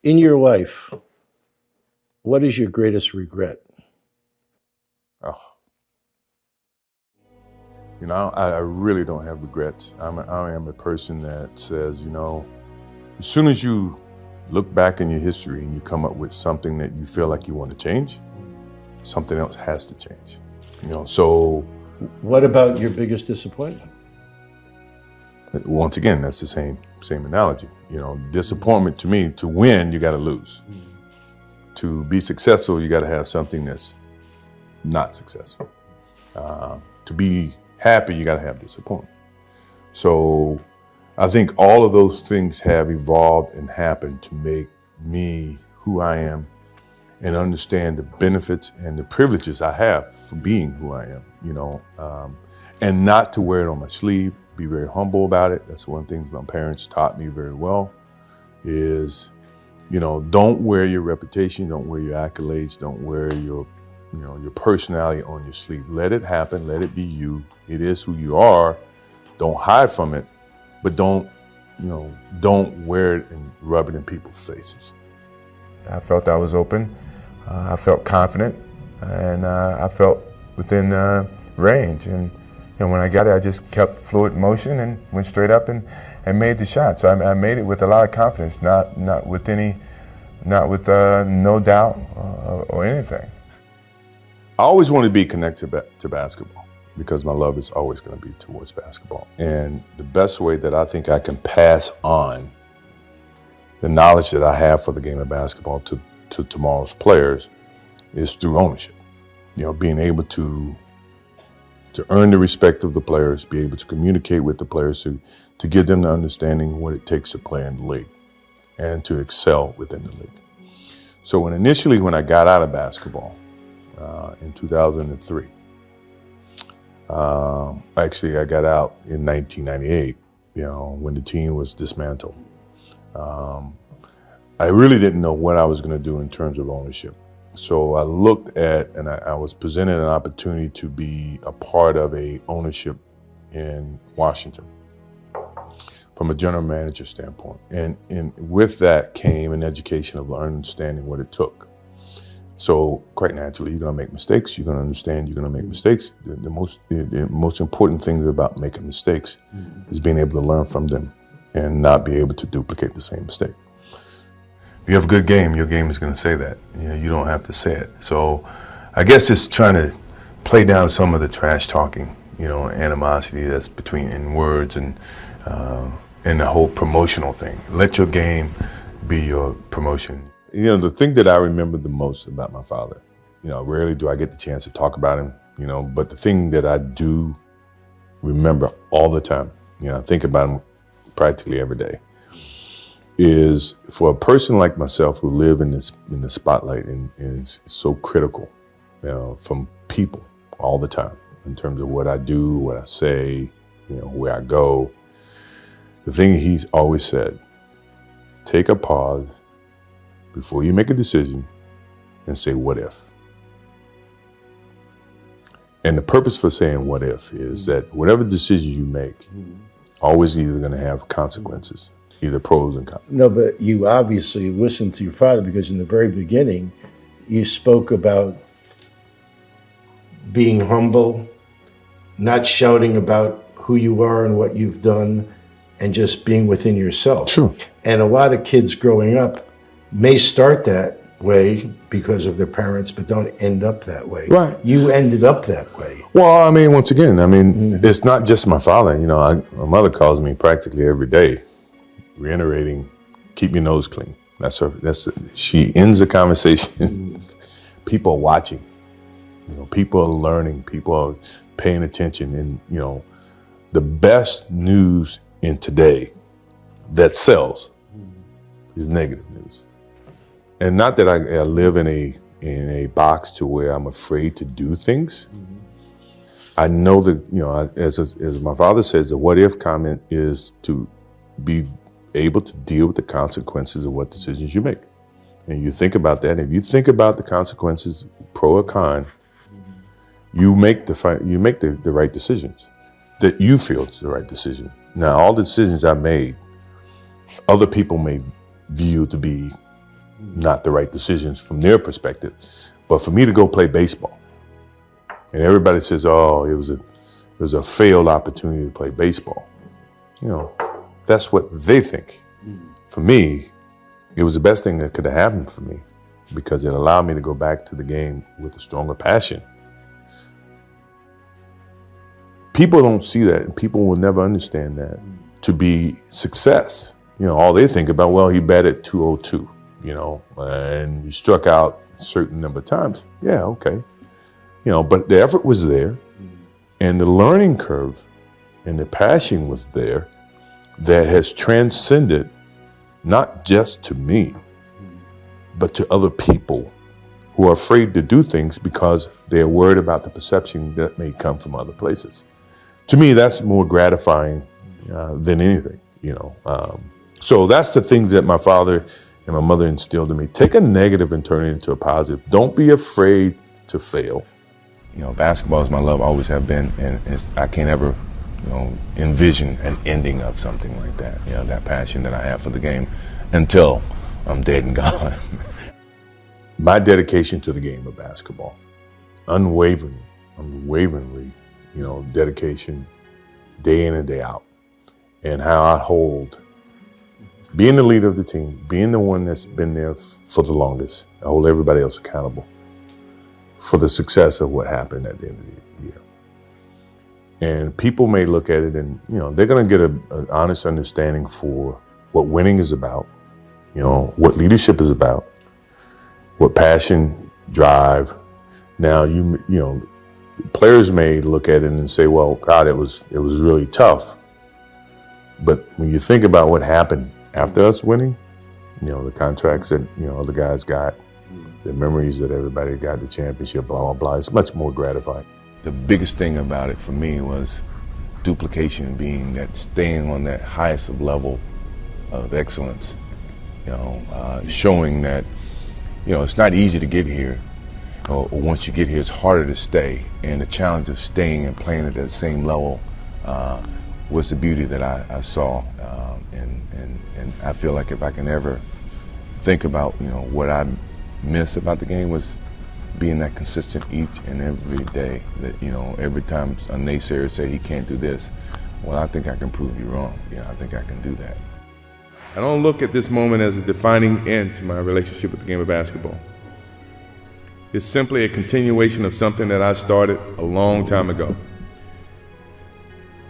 In your life, what is your greatest regret? Oh, I really don't have regrets. I am a person that says, as soon as you look back in your history and you come up with something that you feel like you want to change, something else has to change. So What about your biggest disappointment? once again, that's the same analogy. Disappointment to me, to win, you got to lose. To be successful, you got to have something that's not successful. To be happy, you got to have disappointment. So I think all of those things have evolved and happened to make me who I am and understand the benefits and the privileges I have for being who I am, and not to wear it on my sleeve, be very humble about it. That's one thing my parents taught me very well is, don't wear your reputation, don't wear your accolades, don't wear your personality on your sleeve. Let it happen, let it be you. It is who you are. Don't hide from it, but don't wear it and rub it in people's faces. I felt I was open. I felt confident, and I felt within range. And when I got it, I just kept fluid motion and went straight up and made the shot. So I made it with a lot of confidence, not with no doubt or anything. I always wanted to be connected to basketball because my love is always going to be towards basketball. And the best way that I think I can pass on the knowledge that I have for the game of basketball to tomorrow's players is through ownership. Being able to earn the respect of the players, be able to communicate with the players, to give them the understanding of what it takes to play in the league and to excel within the league. So when I got out of basketball in 2003, actually I got out in 1998, when the team was dismantled. I really didn't know what I was going to do in terms of ownership. So I looked at, and I was presented an opportunity to be a part of a ownership in Washington from a general manager standpoint. And with that came an education of understanding what it took. So quite naturally, you're going to make mistakes. You're going to understand you're going to make mistakes. The most important thing about making mistakes is being able to learn from them and not be able to duplicate the same mistake. If you have a good game, your game is going to say that. You don't have to say it. So I guess just trying to play down some of the trash talking, animosity that's in words and the whole promotional thing. Let your game be your promotion. The thing that I remember the most about my father, rarely do I get the chance to talk about him, but the thing that I do remember all the time, I think about him practically every day, is for a person like myself who live in the spotlight and is so critical, from people all the time in terms of what I do, what I say, where I go. The thing he's always said, take a pause before you make a decision and say, what if? And the purpose for saying what if is that whatever decision you make, always either going to have consequences, either pros and cons. No, but you obviously listened to your father, because in the very beginning, you spoke about being humble, not shouting about who you are and what you've done, and just being within yourself. Sure. And a lot of kids growing up may start that way because of their parents, but don't end up that way. Right. You ended up that way. Well, once again, it's not just my father. My mother calls me practically every day, reiterating, keep your nose clean. She ends the conversation. People are watching. People are learning. People are paying attention. And, the best news in today that sells is negative news. And not that I live in a box to where I'm afraid to do things. I know that, as my father says, the what if comment is to be able to deal with the consequences of what decisions you make. And you think about that. If you think about the consequences, pro or con, you make the right decisions that you feel is the right decision. Now, all the decisions I made, other people may view to be not the right decisions from their perspective. But for me to go play baseball, and everybody says, oh, it was a failed opportunity to play baseball. You know, that's what they think. For me, it was the best thing that could have happened for me because it allowed me to go back to the game with a stronger passion. People don't see that, and people will never understand that to be success. You know, all they think about, well, he batted .202, you know, and he struck out a certain number of times. Yeah, okay. You know, but the effort was there, and the learning curve and the passion was there that has transcended not just to me, but to other people who are afraid to do things because they're worried about the perception that may come from other places. To me, that's more gratifying than anything, you know. So that's the things that my father and my mother instilled in me. Take a negative and turn it into a positive. Don't be afraid to fail. You know, basketball is my love, always have been, and I can't ever, you know, envision an ending of something like that. You know, that passion that I have for the game until I'm dead and gone. My dedication to the game of basketball, unwaveringly, you know, dedication day in and day out, and how I hold being the leader of the team, being the one that's been there for the longest. I hold everybody else accountable for the success of what happened at the end of the year. And people may look at it and, you know, they're going to get an honest understanding for what winning is about, you know, what leadership is about, what passion, drive. Now, you know, players may look at it and say, well, God, it was really tough. But when you think about what happened after us winning, you know, the contracts that, you know, other guys got, the memories that everybody got, the championship, blah, blah, blah, it's much more gratifying. The biggest thing about it for me was duplication, being that staying on that highest of level of excellence, you know, showing that, you know, it's not easy to get here. Or once you get here, it's harder to stay. And the challenge of staying and playing at that same level was the beauty that I saw. And I feel like if I can ever think about, you know, what I miss about the game was being that consistent each and every day. That, you know, every time a naysayer say he can't do this, well, I think I can prove you wrong. You know, I think I can do that. I don't look at this moment as a defining end to my relationship with the game of basketball. It's simply a continuation of something that I started a long time ago.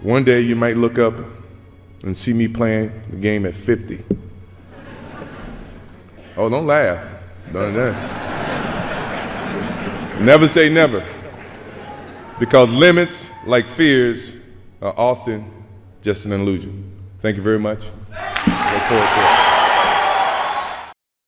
One day you might look up and see me playing the game at 50. Oh, don't laugh. Don't. Never say never. Because limits, like fears, are often just an illusion. Thank you very much. Look forward to it.